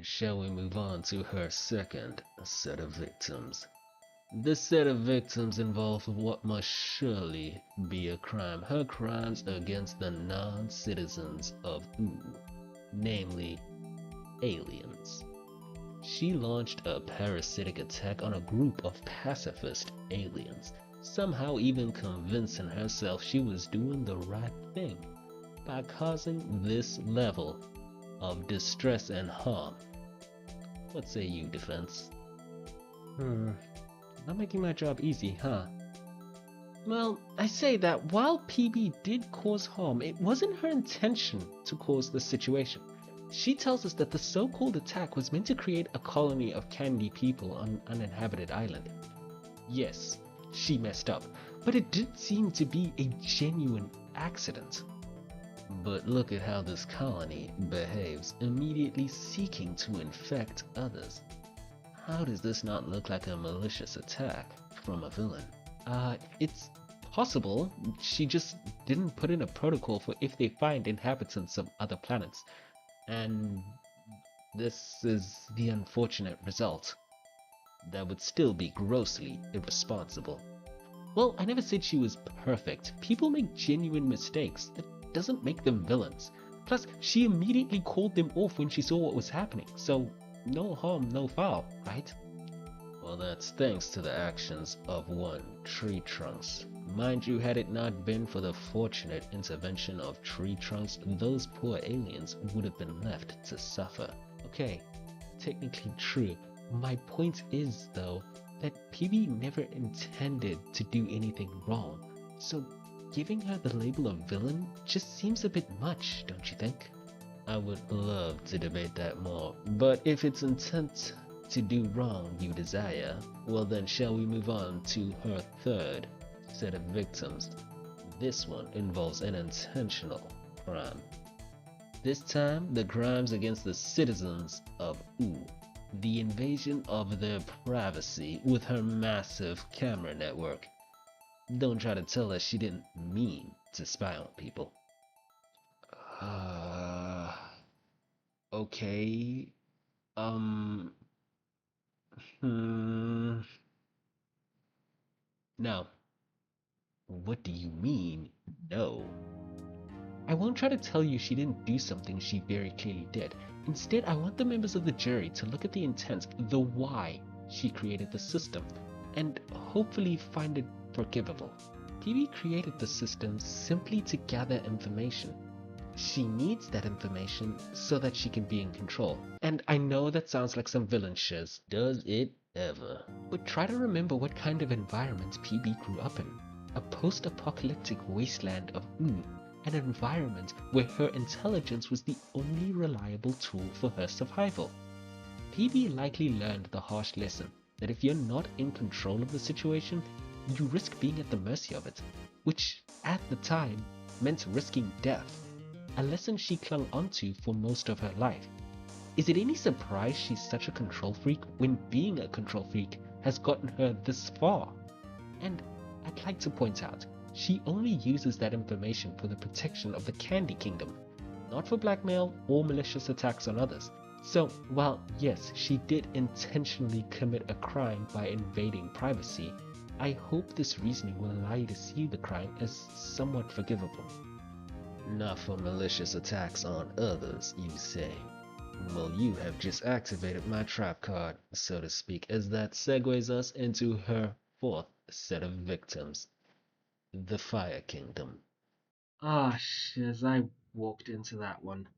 shall we move on to her second set of victims? This set of victims involve what must surely be a crime. Her crimes against the non-citizens of Ooh, namely aliens. She launched a parasitic attack on a group of pacifist aliens, somehow even convincing herself she was doing the right thing by causing this level of distress and harm. What say you, defense? Not making my job easy, huh? Well, I say that while PB did cause harm, it wasn't her intention to cause the situation. She tells us that the so-called attack was meant to create a colony of candy people on an uninhabited island. Yes, she messed up, but it did seem to be a genuine accident. But look at how this colony behaves, immediately seeking to infect others. How does this not look like a malicious attack from a villain? It's possible she just didn't put in a protocol for if they find inhabitants of other planets. And this is the unfortunate result. That would still be grossly irresponsible. Well, I never said she was perfect. People make genuine mistakes. That doesn't make them villains. Plus, she immediately called them off when she saw what was happening, so no harm, no foul, right? Well, that's thanks to the actions of one Tree Trunks. Mind you, had it not been for the fortunate intervention of Tree Trunks, those poor aliens would have been left to suffer. Okay, technically true. My point is, though, that PB never intended to do anything wrong, so giving her the label of villain just seems a bit much, don't you think? I would love to debate that more, but if it's intent to do wrong you desire, well then shall we move on to her third set of victims. This one involves an intentional crime. This time, the crimes against the citizens of Ooh, the invasion of their privacy with her massive camera network. Don't try to tell us she didn't mean to spy on people. Okay. Now, what do you mean, no? I won't try to tell you she didn't do something she very clearly did. Instead, I want the members of the jury to look at the intent, the why she created the system, and hopefully find it forgivable. PB created the system simply to gather information. She needs that information so that she can be in control. And I know that sounds like some villain shiz. Does it ever? But try to remember what kind of environment PB grew up in. A post-apocalyptic wasteland of Ooh, an environment where her intelligence was the only reliable tool for her survival. PB likely learned the harsh lesson that if you're not in control of the situation, you risk being at the mercy of it, which at the time meant risking death. A lesson she clung onto for most of her life. Is it any surprise she's such a control freak when being a control freak has gotten her this far? And I'd like to point out, she only uses that information for the protection of the Candy Kingdom, not for blackmail or malicious attacks on others. So, while yes, she did intentionally commit a crime by invading privacy, I hope this reasoning will allow you to see the crime as somewhat forgivable. Not for malicious attacks on others, you say? Well, you have just activated my trap card, so to speak, as that segues us into her fourth set of victims, the Fire Kingdom. Shiz, I walked into that one.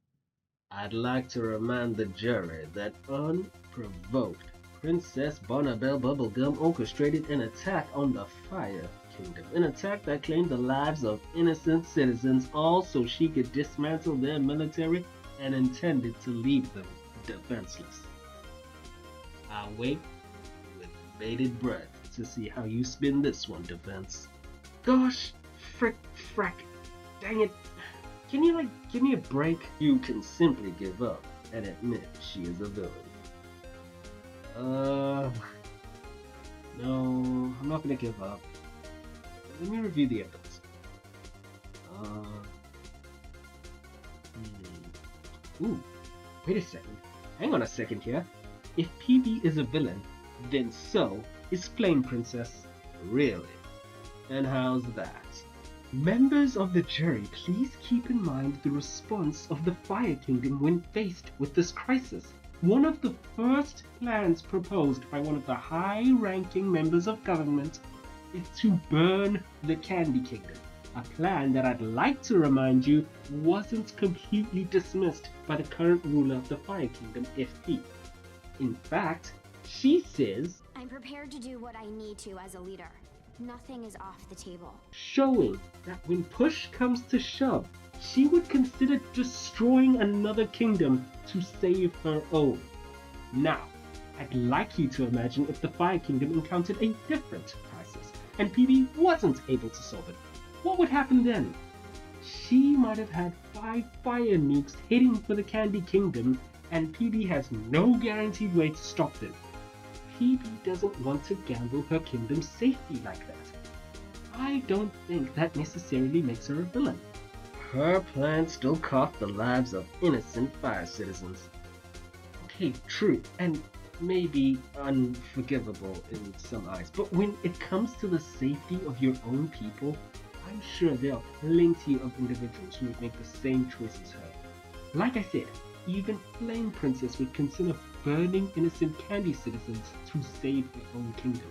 I'd like to remind the jury that unprovoked, Princess Bubblegum orchestrated an attack on the Fire Kingdom, an attack that claimed the lives of innocent citizens, all so she could dismantle their military and intended to leave them defenseless. I'll wait with bated breath to see how you spin this one, defense. Gosh, frack, dang it. Can you give me a break? You can simply give up and admit she is a villain. No, I'm not gonna give up. Let me review the evidence. Ooh, wait a second. Hang on a second here. If PB is a villain, then so is Flame Princess. Really? And how's that? Members of the jury, please keep in mind the response of the Fire Kingdom when faced with this crisis. One of the first plans proposed by one of the high-ranking members of government is to burn the Candy Kingdom. A plan that I'd like to remind you wasn't completely dismissed by the current ruler of the Fire Kingdom, FP. In fact, she says, I'm prepared to do what I need to as a leader. Nothing is off the table. Showing that when push comes to shove, she would consider destroying another kingdom to save her own. Now, I'd like you to imagine if the Fire Kingdom encountered a different crisis and PB wasn't able to solve it. What would happen then? She might have had 5 fire nukes heading for the Candy Kingdom, and PB has no guaranteed way to stop them. PB doesn't want to gamble her kingdom's safety like that. I don't think that necessarily makes her a villain. Her plan still cost the lives of innocent fire citizens. Okay, true, and maybe unforgivable in some eyes, but when it comes to the safety of your own people, I'm sure there are plenty of individuals who would make the same choice as her. Like I said, even Flame Princess would consider burning innocent candy citizens to save her own kingdom.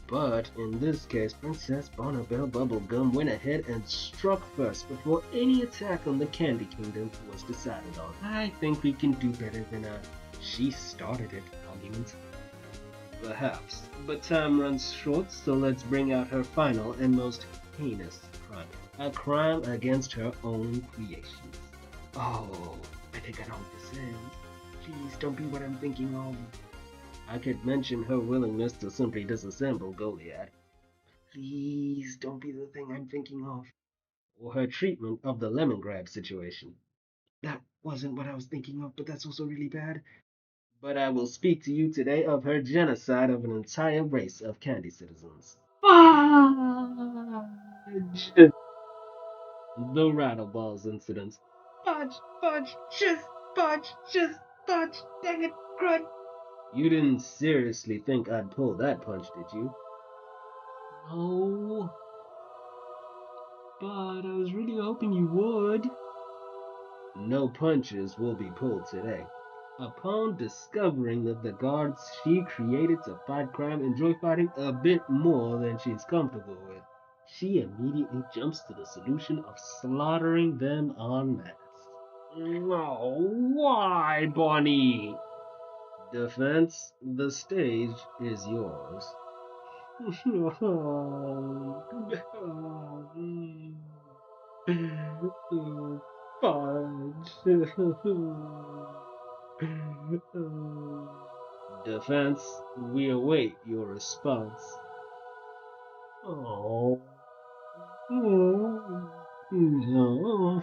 But in this case, Princess Bubblegum went ahead and struck first before any attack on the Candy Kingdom was decided on. I think we can do better than a "she started it" argument. Perhaps, but time runs short, so let's bring out her final and most heinous crime. A crime against her own creations. Oh, I think I know what this is. Please don't be what I'm thinking of. I could mention her willingness to simply disassemble Goliath. Please don't be the thing I'm thinking of. Or her treatment of the lemon grab situation. That wasn't what I was thinking of, but that's also really bad. But I will speak to you today of her genocide of an entire race of candy citizens. Fudge! The rattleballs incident. Fudge, fudge, fudge, dang it, crud. You didn't seriously think I'd pull that punch, did you? No, but I was really hoping you would. No punches will be pulled today. Upon discovering that the guards she created to fight crime enjoy fighting a bit more than she's comfortable with, she immediately jumps to the solution of slaughtering them en masse. No, why, Bonnie? Defense, the stage is yours. Fudge. Defense, we await your response. Oh. No.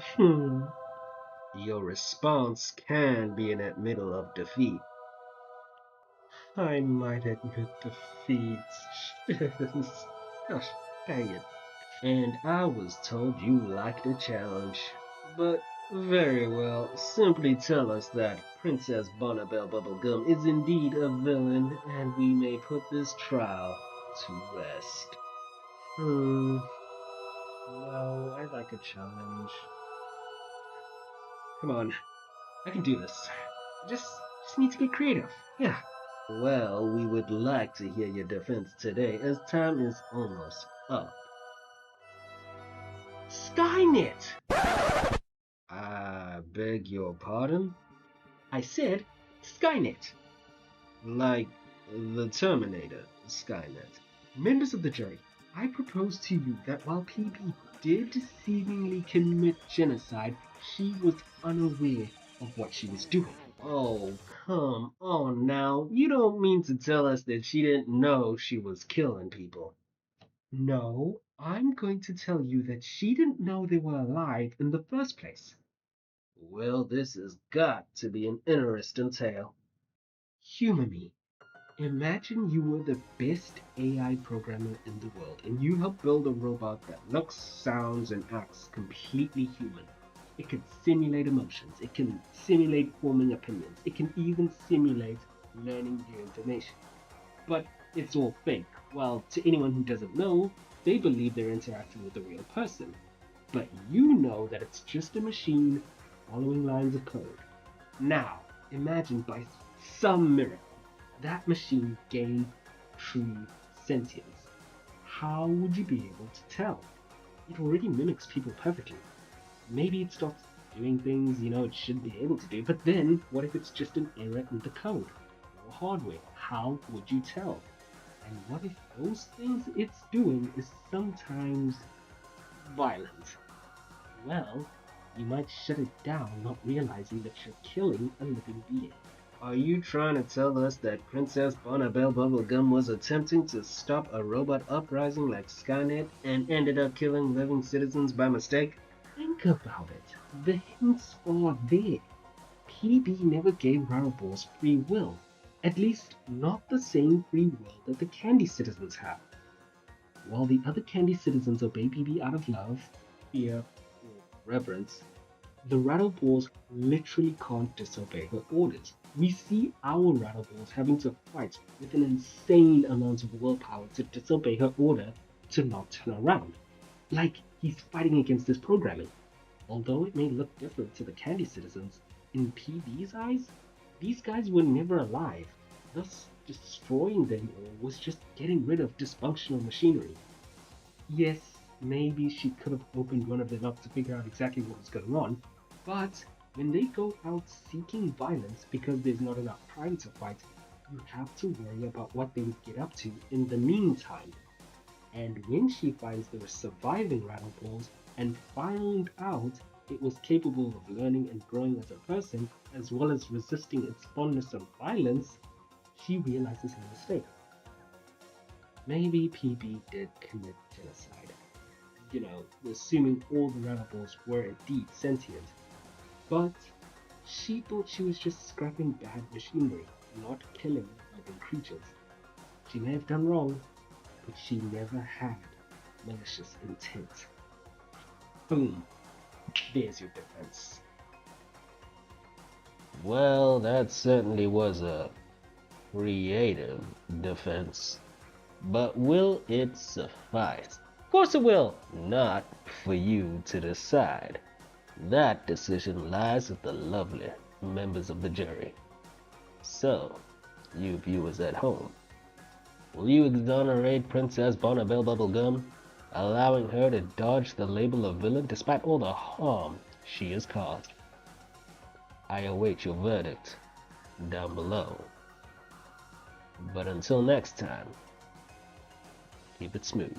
Your response can be an admittal of defeat. I might admit defeat. Gosh, dang it. And I was told you liked a challenge. But very well, simply tell us that Princess Bubblegum is indeed a villain, and we may put this trial to rest. No, I like a challenge. Come on, I can do this. Just need to get creative. Yeah. Well, we would like to hear your defense today, as time is almost up. Skynet! I beg your pardon? I said Skynet. Like the Terminator, Skynet. Members of the jury, I propose to you that while PB did seemingly commit genocide, she was unaware of what she was doing. Oh, come on now. You don't mean to tell us that she didn't know she was killing people. No, I'm going to tell you that she didn't know they were alive in the first place. Well, this has got to be an interesting tale. Humor me. Imagine you were the best AI programmer in the world and you helped build a robot that looks, sounds, and acts completely human. It can simulate emotions. It can simulate forming opinions. It can even simulate learning new information. But it's all fake. Well, to anyone who doesn't know, they believe they're interacting with a real person. But you know that it's just a machine following lines of code. Now, imagine by some miracle that machine gained true sentience. How would you be able to tell? It already mimics people perfectly. Maybe it stops doing things it should be able to do, but then what if it's just an error in the code or hardware? How would you tell? And what if those things it's doing is sometimes violent? Well, you might shut it down, not realizing that you're killing a living being. Are you trying to tell us that Princess Bubblegum was attempting to stop a robot uprising like Skynet and ended up killing living citizens by mistake? Think about it. The hints are there. PB never gave rattleballs free will. At least, not the same free will that the candy citizens have. While the other candy citizens obey PB out of love, fear, or reverence, the rattleballs literally can't disobey her orders. We see our rattleballs having to fight with an insane amount of willpower to disobey her order to not turn around. Like he's fighting against this programming. Although it may look different to the candy citizens, in PB's eyes, these guys were never alive. Thus, destroying them all was just getting rid of dysfunctional machinery. Yes, maybe she could have opened one of them up to figure out exactly what was going on, but when they go out seeking violence because there's not enough time to fight, you have to worry about what they would get up to in the meantime. And when she finds they were surviving rattleballs and found out it was capable of learning and growing as a person, as well as resisting its fondness of violence, she realizes her mistake. Maybe PB did commit genocide. Assuming all the rattleballs were indeed sentient. But she thought she was just scrapping bad machinery, not killing living creatures. She may have done wrong, but she never had malicious intent. Boom. There's your defense. Well, that certainly was a creative defense. But will it suffice? Of course it will. Not for you to decide. That decision lies with the lovely members of the jury. So, you viewers at home, will you exonerate Princess Bubblegum, allowing her to dodge the label of villain despite all the harm she has caused? I await your verdict down below. But until next time, keep it smooth.